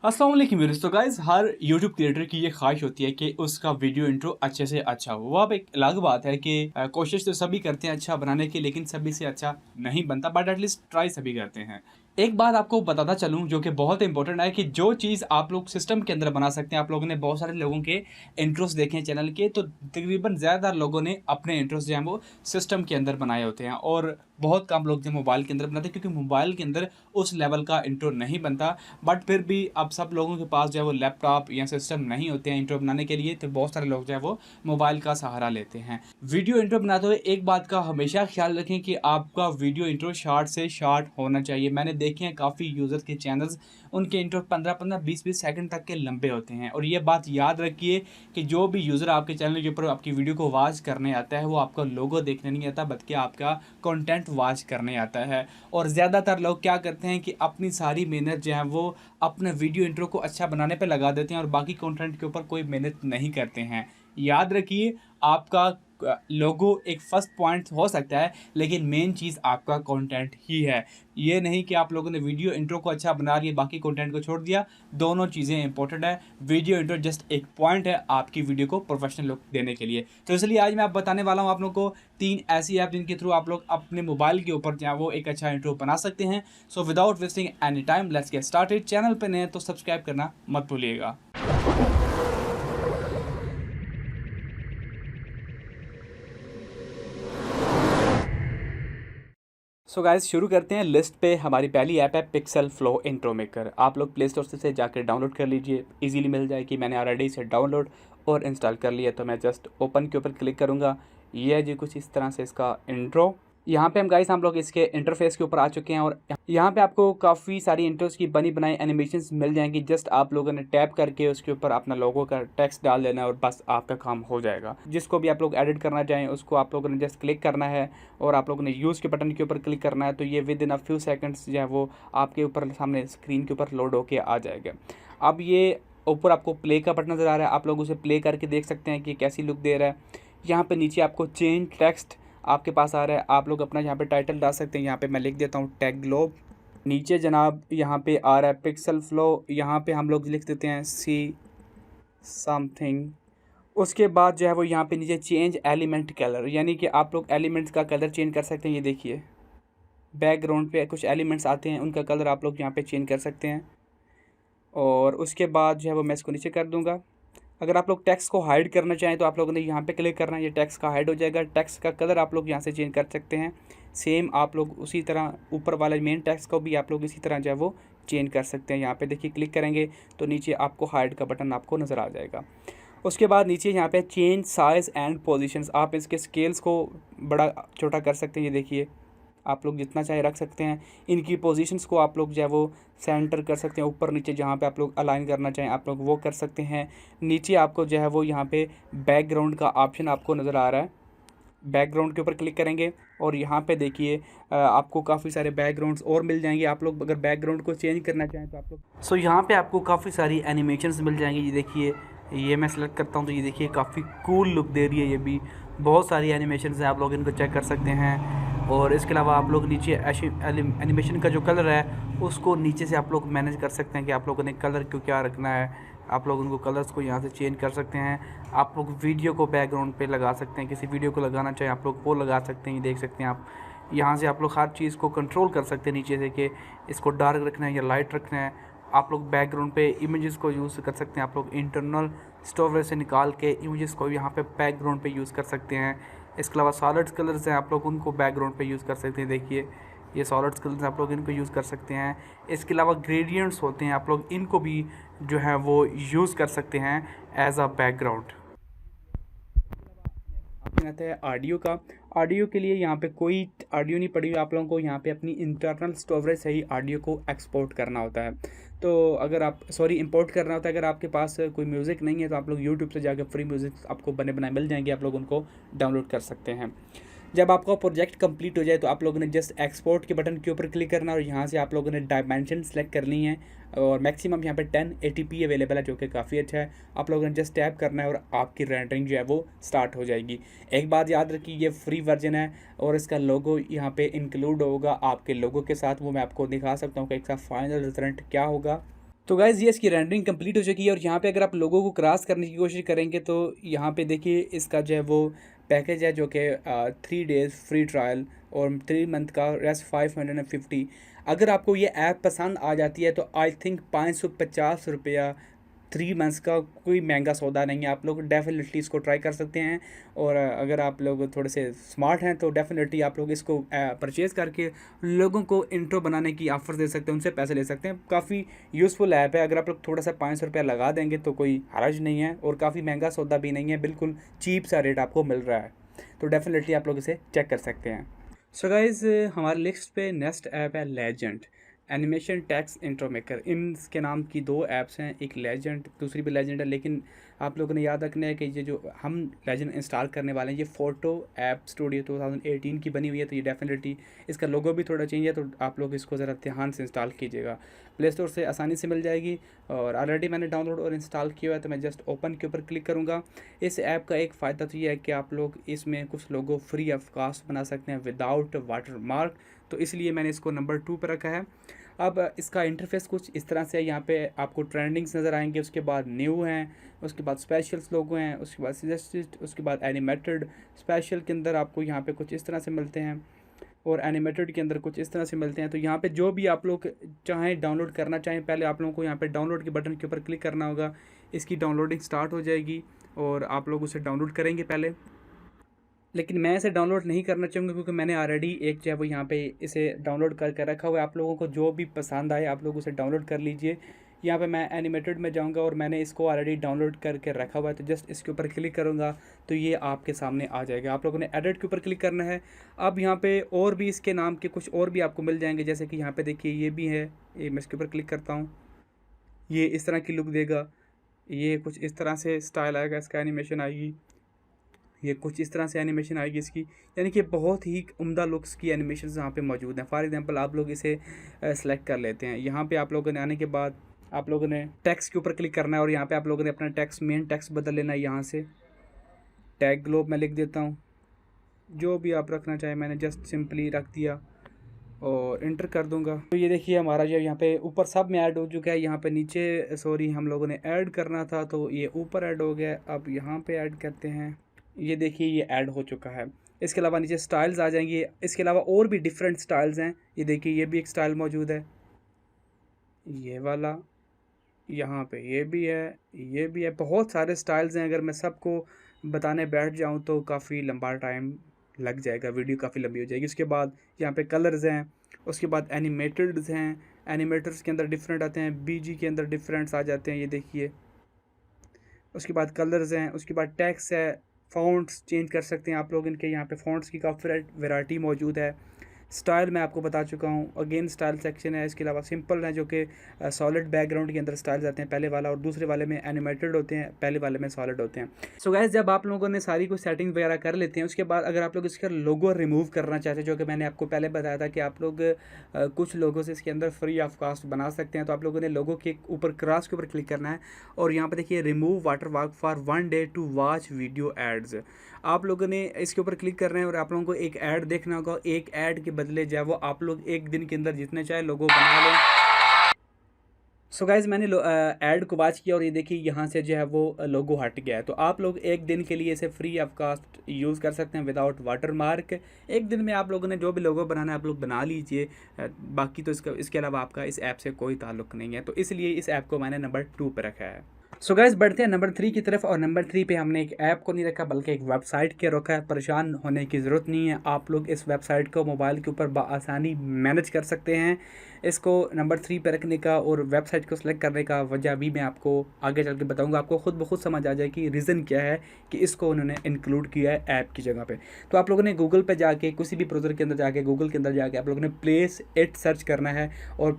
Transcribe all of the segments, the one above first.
अस्सलाम वालेकुम व्यूअर्स। तो गाइस हर यूट्यूब क्रिएटर की ये ख्वाहिश होती है कि उसका वीडियो इंट्रो अच्छे से अच्छा हो। वो अब एक अलग बात है कि कोशिश तो सभी करते हैं अच्छा बनाने की, लेकिन सभी से अच्छा नहीं बनता, बट एटलीस्ट ट्राई सभी करते हैं। एक बात आपको बताता चलूँ जो कि बहुत इंपॉर्टेंट है कि जो चीज़ आप लोग सिस्टम के अंदर बना सकते हैं, आप लोगों ने बहुत सारे लोगों के इंट्रोस देखे हैं चैनल के, तो तकरीबन ज़्यादातर लोगों ने अपने इंट्रोस जो हैं वो सिस्टम के अंदर बनाए होते हैं और बहुत कम लोग जो मोबाइल के अंदर बनाते हैं, क्योंकि मोबाइल के अंदर उस लेवल का इंट्रो नहीं बनता। बट फिर भी अब सब लोगों के पास जो है वो लैपटॉप या सिस्टम नहीं होते हैं इंट्रो बनाने के लिए, तो बहुत सारे लोग जो है वो मोबाइल का सहारा लेते हैं। वीडियो इंट्रो बनाते हुए एक बात का हमेशा ख्याल रखें कि आपका वीडियो इंट्रो शॉर्ट से शॉर्ट होना चाहिए। मैंने देखे हैं काफ़ी यूज़र्स के चैनल्स, उनके इंट्रो 15-15 20-20 सेकंड तक के लंबे होते हैं। और ये बात याद रखिए कि जो भी यूज़र आपके चैनल के ऊपर आपकी वीडियो को वॉच करने आता है, वो आपका लोगो देखने नहीं आता, बल्कि आपका कंटेंट वॉच करने आता है। और ज़्यादातर लोग क्या करते हैं कि अपनी सारी मेहनत जो है वो अपने वीडियो इंट्रो को अच्छा बनाने पे लगा देते हैं और बाकी कंटेंट के ऊपर कोई मेहनत नहीं करते हैं। याद रखिए, आपका लोगो एक फर्स्ट पॉइंट हो सकता है, लेकिन मेन चीज़ आपका कंटेंट ही है। ये नहीं कि आप लोगों ने वीडियो इंट्रो को अच्छा बना लिया, बाकी कंटेंट को छोड़ दिया। दोनों चीज़ें इंपॉर्टेंट है। वीडियो इंट्रो जस्ट एक पॉइंट है आपकी वीडियो को प्रोफेशनल लुक देने के लिए। तो इसलिए आज मैं आप बताने वाला हूँ आप लोगों को 3 ऐसी ऐप जिनके थ्रू आप लोग अपने मोबाइल के ऊपर जो है वो एक अच्छा इंट्रो बना सकते हैं। So without wasting any time let's get started. Channel पे नए हैं तो सब्सक्राइब करना मत भूलिएगा। सो गाइस शुरू करते हैं। लिस्ट पे हमारी पहली ऐप है पिक्सल फ्लो इंट्रो मेकर। आप लोग प्ले स्टोर से जाकर डाउनलोड कर लीजिए, इजीली मिल जाएगी। मैंने ऑलरेडी इसे डाउनलोड और इंस्टॉल कर लिया, तो मैं जस्ट ओपन के ऊपर क्लिक करूँगा। ये है जी कुछ इस तरह से इसका इंट्रो। यहाँ पे हम लोग इसके इंटरफेस के ऊपर आ चुके हैं और यहाँ पे आपको काफ़ी सारी इंट्रोस की बनी बनाई एनिमेशंस मिल जाएंगी। जस्ट आप लोगों ने टैप करके उसके ऊपर अपना लोगो का टेक्स्ट डाल देना है और बस आपका काम हो जाएगा। जिसको भी आप लोग एडिट करना चाहें उसको आप लोगों ने जस्ट क्लिक करना है और आप लोगों ने यूज़ के बटन के ऊपर क्लिक करना है, तो ये with in a few seconds जो है वो आपके ऊपर सामने स्क्रीन के ऊपर लोड होके आ जाएगा। अब ये ऊपर आपको प्ले का बटन नज़र आ रहा है, आप लोग उसे प्ले करके देख सकते हैं कि कैसी लुक दे रहा है। यहाँ पे नीचे आपको चेंज टेक्स्ट आपके पास आ रहा है, आप लोग अपना यहाँ पे टाइटल डाल सकते हैं। यहाँ पे मैं लिख देता हूँ टेक ग्लोब। नीचे जनाब यहाँ पे आ रहा है पिक्सल फ्लो, यहाँ पे हम लोग लिख देते हैं सी समथिंग। उसके बाद जो है वो यहाँ पे नीचे चेंज एलिमेंट कलर, यानी कि आप लोग एलिमेंट्स का कलर चेंज कर सकते हैं। ये देखिए बैकग्राउंड पे कुछ एलिमेंट्स आते हैं, उनका कलर आप लोग यहाँ पे चेंज कर सकते हैं। और उसके बाद जो है वो मैं इसको नीचे कर दूँगा। अगर आप लोग टेक्स्ट को हाइड करना चाहें तो आप लोगों ने यहाँ पे क्लिक करना है, ये टेक्स्ट का हाइड हो जाएगा। टेक्स्ट का कलर आप लोग यहाँ से चेंज कर सकते हैं। सेम आप लोग उसी तरह ऊपर वाला मेन टेक्स्ट को भी आप लोग इसी तरह जो है वो चेंज कर सकते हैं। यहाँ पे देखिए क्लिक करेंगे तो नीचे आपको हाइड का बटन आपको नज़र आ जाएगा। उसके बाद नीचे यहाँ पे चेंज साइज़ एंड पोजीशंस, आप इसके स्केल्स को बड़ा छोटा कर सकते हैं। ये देखिए आप लोग जितना चाहे रख सकते हैं। इनकी पोजीशंस को आप लोग जो है वो सेंटर कर सकते हैं, ऊपर नीचे जहाँ पे आप लोग अलाइन करना चाहें आप लोग वो कर सकते हैं। नीचे आपको जो है वो यहाँ पे बैकग्राउंड का ऑप्शन आपको नज़र आ रहा है, बैकग्राउंड के ऊपर क्लिक करेंगे और यहाँ पे देखिए आपको काफ़ी सारे बैकग्राउंड्स और मिल जाएंगे। आप लोग अगर बैकग्राउंड को चेंज करना चाहें तो आप लोग यहाँ पे आपको काफ़ी सारी एनिमेशंस मिल जाएंगी। ये देखिए, ये मैं सेलेक्ट करता हूँ तो ये देखिए काफ़ी कूल लुक दे रही है। ये भी बहुत सारी एनिमेशंस हैं, आप लोग इनको चेक कर सकते हैं। और इसके अलावा आप लोग नीचे एनिमेशन का जो कलर है उसको नीचे से आप लोग मैनेज कर सकते हैं कि आप लोगों ने कलर को क्या रखना है। आप लोग उनको कलर्स को यहाँ से चेंज कर सकते हैं। आप लोग वीडियो को बैकग्राउंड पे लगा सकते हैं, किसी वीडियो को लगाना चाहें आप लोग वो लगा सकते हैं। ये देख सकते हैं आप, यहाँ से आप लोग हर चीज़ को कंट्रोल कर सकते हैं नीचे से कि इसको डार्क रखना है या लाइट रखना है। आप लोग बैकग्राउंड पे इमेजेस को यूज़ कर सकते हैं। आप लोग इंटरनल स्टोरेज से निकाल के इमेजेस को यहाँ पे बैकग्राउंड पे यूज़ कर सकते हैं। इसके अलावा सॉलिड्स कलर्स हैं, आप लोग उनको बैकग्राउंड पे यूज़ कर सकते हैं। देखिए ये सॉलिड्स कलर्स आप लोग इनको यूज़ कर सकते हैं। इसके अलावा ग्रेडियंट्स होते हैं, आप लोग इनको भी जो है वो यूज़ कर सकते हैं एज अ बैकग्राउंड। ऑप्शन आता है ऑडियो का। ऑडियो के लिए यहाँ पे कोई ऑडियो नहीं पड़ी, आप लोगों को यहाँ पे अपनी इंटरनल स्टोरेज से ही ऑडियो को एक्सपोर्ट करना होता है। तो अगर आप इंपोर्ट करना होता है, अगर आपके पास कोई म्यूज़िक नहीं है तो आप लोग यूट्यूब से जाकर फ्री म्यूज़िक आपको बने बनाए मिल जाएंगे, आप लोग उनको डाउनलोड कर सकते हैं। जब आपका प्रोजेक्ट कंप्लीट हो जाए तो आप लोगों ने जस्ट एक्सपोर्ट के बटन के ऊपर क्लिक करना और यहाँ से आप लोगों ने डायमेंशन सेलेक्ट करनी है और मैक्सिमम यहाँ पे 1080p अवेलेबल है, जो कि काफ़ी अच्छा है। आप लोगों ने जस्ट टैप करना है और आपकी रेंडरिंग जो है वो स्टार्ट हो जाएगी। एक बात याद रखिए, ये फ्री वर्जन है और इसका लोगो यहाँ पे इंक्लूड होगा आपके लोगो के साथ। वो मैं आपको दिखा सकता हूँ कि इसका फाइनल रिजल्ट क्या होगा। तो गाइज़ ये इसकी रेंडरिंग कंप्लीट हो चुकी है और यहाँ पे अगर आप लोगों को क्रॉस करने की कोशिश करेंगे तो यहाँ पे देखिए इसका जो है वो पैकेज है जो कि 3 डेज़ फ्री ट्रायल और 3 मंथ का रेस्ट 550। अगर आपको ये ऐप पसंद आ जाती है तो आई थिंक 550 रुपया 3 मंथ्स का कोई महंगा सौदा नहीं है। आप लोग डेफिनेटली इसको ट्राई कर सकते हैं और अगर आप लोग थोड़े से स्मार्ट हैं तो डेफिनेटली आप लोग इसको परचेज़ करके लोगों को इंट्रो बनाने की ऑफ़र दे सकते हैं, उनसे पैसे ले सकते हैं। काफ़ी यूज़फुल ऐप है। अगर आप लोग थोड़ा सा 500 रुपया लगा देंगे तो कोई हर्ज नहीं है और काफ़ी महंगा सौदा भी नहीं है, बिल्कुल चीप सा रेट आपको मिल रहा है। तो डेफिनेटली आप लोग इसे चेक कर सकते हैं। सो गाइज़ हमारे लिस्ट पे नेक्स्ट ऐप है legend animation text intro maker. इनके नाम की 2 ऐप्स हैं, एक लेजेंड दूसरी भी लेजेंड है, लेकिन आप लोगों ने याद रखना है कि ये जो हम लेजेंड इंस्टॉल करने वाले हैं ये फ़ोटो ऐप स्टूडियो 2018 की बनी हुई है। तो ये डेफिनेटली इसका लोगो भी थोड़ा चेंज है, तो आप लोग इसको ज़रा ध्यान से इंस्टॉल कीजिएगा। प्ले स्टोर से आसानी से मिल जाएगी और ऑलरेडी मैंने डाउनलोड और इंस्टॉल किया हुआ है, तो मैं जस्ट ओपन के ऊपर क्लिक करूँगा। इस ऐप का एक फ़ायदा तो ये है कि आप लोग इसमें कुछ लोगो फ्री ऑफ कास्ट बना सकते हैं विदाउट वाटर मार्क, तो इसलिए मैंने इसको नंबर 2 पर रखा है। अब इसका इंटरफेस कुछ इस तरह से है। यहाँ पे आपको ट्रेंडिंग्स नज़र आएंगे, उसके बाद न्यू हैं, उसके बाद स्पेशल्स लोगो हैं, उसके बाद सजेस्टेड, उसके बाद एनिमेटेड। स्पेशल के अंदर आपको यहाँ पे कुछ इस तरह से मिलते हैं और एनिमेटेड के अंदर कुछ इस तरह से मिलते हैं। तो यहाँ पे जो भी आप लोग चाहें डाउनलोड करना चाहें, पहले आप लोगों को यहाँ पे डाउनलोड के बटन के ऊपर क्लिक करना होगा। इसकी डाउनलोडिंग स्टार्ट हो जाएगी और आप लोग उसे डाउनलोड करेंगे पहले, लेकिन मैं इसे डाउनलोड नहीं करना चाहूँगा क्योंकि मैंने ऑलरेडी एक जो है वो यहाँ पे इसे डाउनलोड करके रखा हुआ है। आप लोगों को जो भी पसंद आए आप लोग उसे डाउनलोड कर लीजिए। यहाँ पे मैं एनिमेटेड में जाऊँगा और मैंने इसको ऑलरेडी डाउनलोड करके रखा हुआ है, तो जस्ट इसके ऊपर क्लिक करूँगा तो ये आपके सामने आ जाएगा। आप लोगों ने एडिट के ऊपर क्लिक करना है। अब यहाँ पे और भी इसके नाम के कुछ और भी आपको मिल जाएंगे, जैसे कि यहाँ पे देखिए ये भी है। ये मैं इसके ऊपर क्लिक करता हूँ, ये इस तरह की लुक देगा। ये कुछ इस तरह से स्टाइल आएगा, इसका एनिमेशन आएगी। ये कुछ इस तरह से एनिमेशन आएगी इसकी, यानी कि बहुत ही उम्दा लुक्स की एनिमेशन यहाँ पे मौजूद हैं। फॉर एग्जांपल आप लोग इसे सेलेक्ट कर लेते हैं। यहाँ पे आप लोगों ने आने के बाद आप लोगों ने टेक्स्ट के ऊपर क्लिक करना है और यहाँ पे आप लोगों ने अपना टेक्स्ट मेन टेक्स्ट बदल लेना है। यहाँ से टैग ग्लोब मैं लिख देता हूँ, जो भी आप रखना चाहें मैंने जस्ट सिंपली रख दिया और इंटर कर दूंगा। तो ये देखिए हमारा जो यहाँ पे ऊपर सब में ऐड हो चुका है। यहाँ पे नीचे सॉरी हम लोगों ने ऐड करना था तो ये ऊपर ऐड हो गया। अब यहाँ पे ऐड करते हैं, ये देखिए ये ऐड हो चुका है। इसके अलावा नीचे स्टाइल्स आ जाएंगे। इसके अलावा और भी डिफरेंट स्टाइल्स हैं। ये देखिए ये भी एक स्टाइल मौजूद है, ये वाला, यहाँ पे ये भी है, ये भी है। बहुत सारे स्टाइल्स हैं। अगर मैं सबको बताने बैठ जाऊँ तो काफ़ी लंबा टाइम लग जाएगा, वीडियो काफ़ी लंबी हो जाएगी। उसके बाद यहाँ पे कलर्स हैं, उसके बाद एनिमेटेड्स हैं। एनिमेटर्स के अंदर डिफरेंट आते हैं, बीजी के अंदर डिफरेंट्स आ जाते हैं, ये देखिए। उसके बाद कलर्स हैं, उसके बाद टेक्स्ट है, फ़ॉन्ट्स चेंज कर सकते हैं आप लोग। इनके यहाँ पे फ़ॉन्ट्स की काफ़ी वैरायटी मौजूद है। स्टाइल मैं आपको बता चुका हूँ। अगेन स्टाइल सेक्शन है। इसके अलावा सिंपल है जो कि सॉलिड बैकग्राउंड के अंदर स्टाइल्स आते हैं, पहले वाला और दूसरे वाले में एनिमेटेड होते हैं, पहले वाले में सॉलिड होते हैं। सो गाइस जब आप लोगों ने सारी कुछ सेटिंग वगैरह कर लेते हैं, उसके बाद अगर आप लोग इसका लोगो रिमूव करना चाहते हैं, जो कि मैंने आपको पहले बताया था कि आप लोग कुछ लोगों से इसके अंदर फ्री ऑफ कास्ट बना सकते हैं, तो आप लोगों ने लोगो के ऊपर क्रॉस के ऊपर क्लिक करना है और यहाँ पर देखिए remove watermark for 1 day to watch video ads. आप लोगों ने इसके ऊपर क्लिक कर रहे हैं और आप लोगों को एक ऐड देखना होगा। एक ऐड के बदले जो है वो आप लोग एक दिन के अंदर जितने चाहे लोगो बना लें। सो गाइज मैंने ऐड को वॉच किया और ये देखिए यहाँ से जो है वो लोगो हट गया है। तो आप लोग एक दिन के लिए इसे फ्री ऑफ कास्ट यूज़ कर सकते हैं विदाउट वाटर मार्क। एक दिन में आप लोगों ने जो भी लोगो बनाना है आप लोग बना लीजिए। बाकी तो इसके अलावा आपका इस ऐप से कोई ताल्लुक़ नहीं है, तो इसलिए इस ऐप को मैंने नंबर 2 पर रखा है। सो गाइस बढ़ते हैं नंबर 3 की तरफ। और नंबर 3 पे हमने एक ऐप को नहीं रखा बल्कि एक वेबसाइट के रखा है। परेशान होने की ज़रूरत नहीं है, आप लोग इस वेबसाइट को मोबाइल के ऊपर बआसानी मैनेज कर सकते हैं। इसको नंबर 3 पे रखने का और वेबसाइट को सिलेक्ट करने का वजह भी मैं आपको आगे चल के बताऊँगा। आपको खुद ब खुद समझ आ जाए कि रीज़न क्या है कि इसको उन्होंने इंक्लूड किया है ऐप की जगह पर। तो आप लोगों ने गूगल पर जाके किसी भी ब्राउज़र के अंदर जाके गूगल के अंदर जाके आप लोगों ने प्लेस इट सर्च करना है और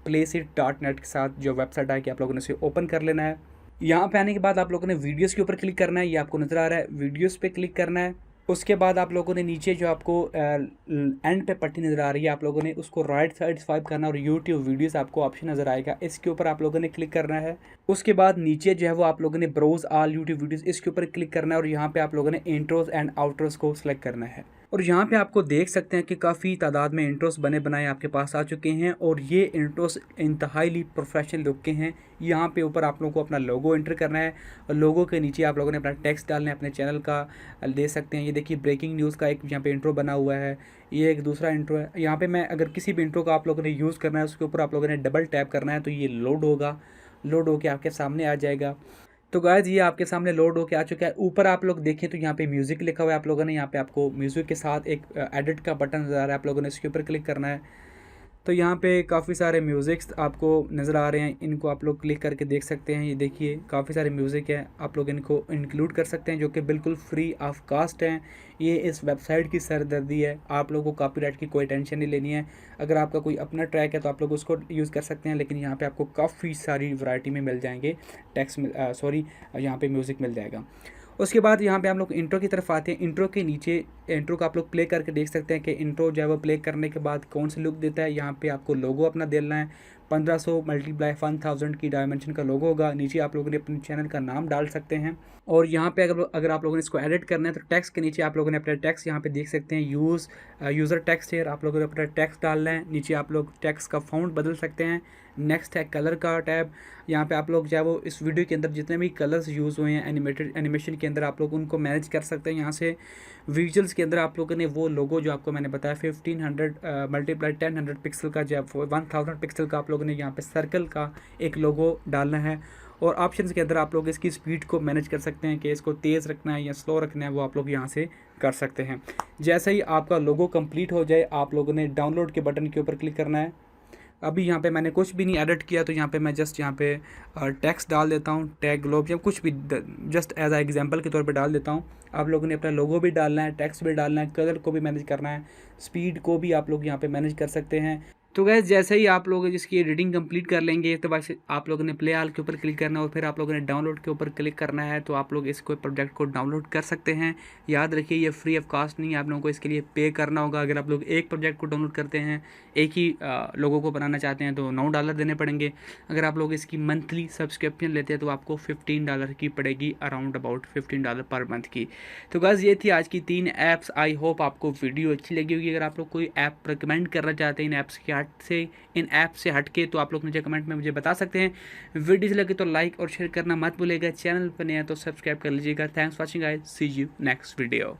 placeit.net के साथ जो वेबसाइट है कि आप लोगों ने उसे ओपन कर लेना है। यहाँ पे आने के बाद आप लोगों ने वीडियोस के ऊपर क्लिक करना है, ये आपको नज़र आ रहा है, वीडियोस पे क्लिक करना है। उसके बाद आप लोगों ने नीचे जो आपको एंड पे पट्टी नज़र आ रही है आप लोगों ने उसको राइट साइड स्वाइप करना और यूट्यूब वीडियोस आपको ऑप्शन नज़र आएगा, इसके ऊपर आप लोगों ने क्लिक करना है। उसके बाद नीचे जो है वो आप लोगों ने ब्राउज ऑल यूट्यूब वीडियोस इसके ऊपर क्लिक करना है और यहाँ पे आप लोगों ने इंट्रोज एंड आउट्रोज को सिलेक्ट करना है। और यहाँ पे आपको देख सकते हैं कि काफ़ी तादाद में इंट्रोस बने बनाए आपके पास आ चुके हैं और ये इंट्रोस इंतहाई प्रोफेशनल लुक के हैं। यहाँ पे ऊपर आप लोगों को अपना लोगो एंटर करना है और लोगो के नीचे आप लोगों ने अपना टेक्स्ट डालना है अपने चैनल का, दे सकते हैं। ये देखिए ब्रेकिंग न्यूज़ का एक यहाँ पे इंट्रो बना हुआ है, ये एक दूसरा इंट्रो है। यहाँ पे मैं अगर किसी भी इंट्रो का आप लोगों ने यूज़ करना है उसके ऊपर आप लोगों ने डबल टैप करना है तो ये लोड होगा, लोड होके आपके सामने आ जाएगा। तो गाइस ये आपके सामने लोड होके आ चुका है। ऊपर आप लोग देखें तो यहाँ पे म्यूज़िक लिखा हुआ है, आप लोगों ने यहाँ पे आपको म्यूज़िक के साथ एक एडिट का बटन नज़र आ रहा है, आप लोगों ने इसके ऊपर क्लिक करना है। तो यहाँ पे काफ़ी सारे म्यूज़िक्स आपको नज़र आ रहे हैं, इनको आप लोग क्लिक करके देख सकते हैं। ये देखिए काफ़ी सारे म्यूज़िक है, आप लोग इनको इंक्लूड कर सकते हैं जो कि बिल्कुल फ्री ऑफ कास्ट हैं। ये इस वेबसाइट की सरदर्दी है, आप लोगों को कॉपीराइट की कोई टेंशन नहीं लेनी है। अगर आपका कोई अपना ट्रैक है तो आप लोग उसको यूज़ कर सकते हैं, लेकिन यहाँ पे आपको काफ़ी सारी वैरायटी में मिल जाएंगे यहाँ पे म्यूज़िक मिल जाएगा। उसके बाद यहाँ पे हम लोग इंट्रो की तरफ आते हैं। इंट्रो के नीचे इंट्रो का आप लोग प्ले करके देख सकते हैं कि इंट्रो जो है वो प्ले करने के बाद कौन सा लुक देता है। यहाँ पे आपको लोगो अपना देना है, 1500 × 1000 की डायमेंशन का लोगो होगा। नीचे आप लोगों ने अपने चैनल का नाम डाल सकते हैं और यहाँ पे अगर आप लोगों ने इसको एडिट करना है तो टेक्स्ट के नीचे आप लोगों ने अपना टेक्स्ट यहाँ पे देख सकते हैं, यूज़र टेक्स्ट है, आप लोगों ने अपना टेक्स्ट डालना है। नीचे आप लोग टेक्स्ट का फ़ॉन्ट बदल सकते हैं। नेक्स्ट है कलर का टैब, यहाँ पे आप लोग जो है वो इस वीडियो के अंदर जितने भी कलर्स यूज़ हुए हैं एनिमेशन के अंदर आप लोग उनको मैनेज कर सकते हैं। यहाँ से विजुअल्स के अंदर आप लोगों ने वो लोगो जो आपको मैंने बताया 1500 × 1000 पिक्सल का, जो 1000 पिक्सल का आप लोगों ने यहाँ पे सर्कल का एक लोगो डालना है। और ऑप्शंस के अंदर आप लोग इसकी स्पीड को मैनेज कर सकते हैं कि इसको तेज़ रखना है या स्लो रखना है, वो आप लोग यहाँ से कर सकते हैं। जैसे ही आपका लोगो कंप्लीट हो जाए आप लोगों ने डाउनलोड के बटन के ऊपर क्लिक करना है। अभी यहाँ पे मैंने कुछ भी नहीं एडिट किया तो यहाँ पे मैं जस्ट यहाँ पे टेक्स्ट डाल देता हूँ, टैग ग्लोब या कुछ भी जस्ट एज आ एग्जांपल के तौर पे डाल देता हूँ। आप लोगों ने अपना लोगो भी डालना है, टेक्स्ट भी डालना है, कलर को भी मैनेज करना है, स्पीड को भी आप लोग यहाँ पे मैनेज कर सकते हैं। तो गैस जैसे ही आप लोग इसकी एडिटिंग कंप्लीट कर लेंगे तो बस आप लोगों ने प्ले ऑल के ऊपर क्लिक करना है और फिर आप लोगों ने डाउनलोड के ऊपर क्लिक करना है, तो आप लोग इसको प्रोजेक्ट को डाउनलोड कर सकते हैं। याद रखिए ये फ्री ऑफ कास्ट नहीं है, आप लोगों को इसके लिए पे करना होगा। अगर आप लोग एक प्रोजेक्ट को डाउनलोड करते हैं, एक ही लोगों को बनाना चाहते हैं तो $9 देने पड़ेंगे। अगर आप लोग इसकी मंथली सब्सक्रिप्शन लेते हैं तो आपको $15 की पड़ेगी, अराउंड अबाउट $15 पर मंथ की। तो गाइस ये थी आज की 3 ऐप्स। आई होप आपको वीडियो अच्छी लगी होगी। अगर आप लोग कोई ऐप रिकमेंड करना चाहते हैं इन ऐप्स के इन ऐप से हटके तो आप लोग मुझे कमेंट में मुझे बता सकते हैं। वीडियो से लगे तो लाइक और शेयर करना मत भूलिएगा। चैनल पर नया तो सब्सक्राइब कर लीजिएगा। Thanks watching guys, see you next video.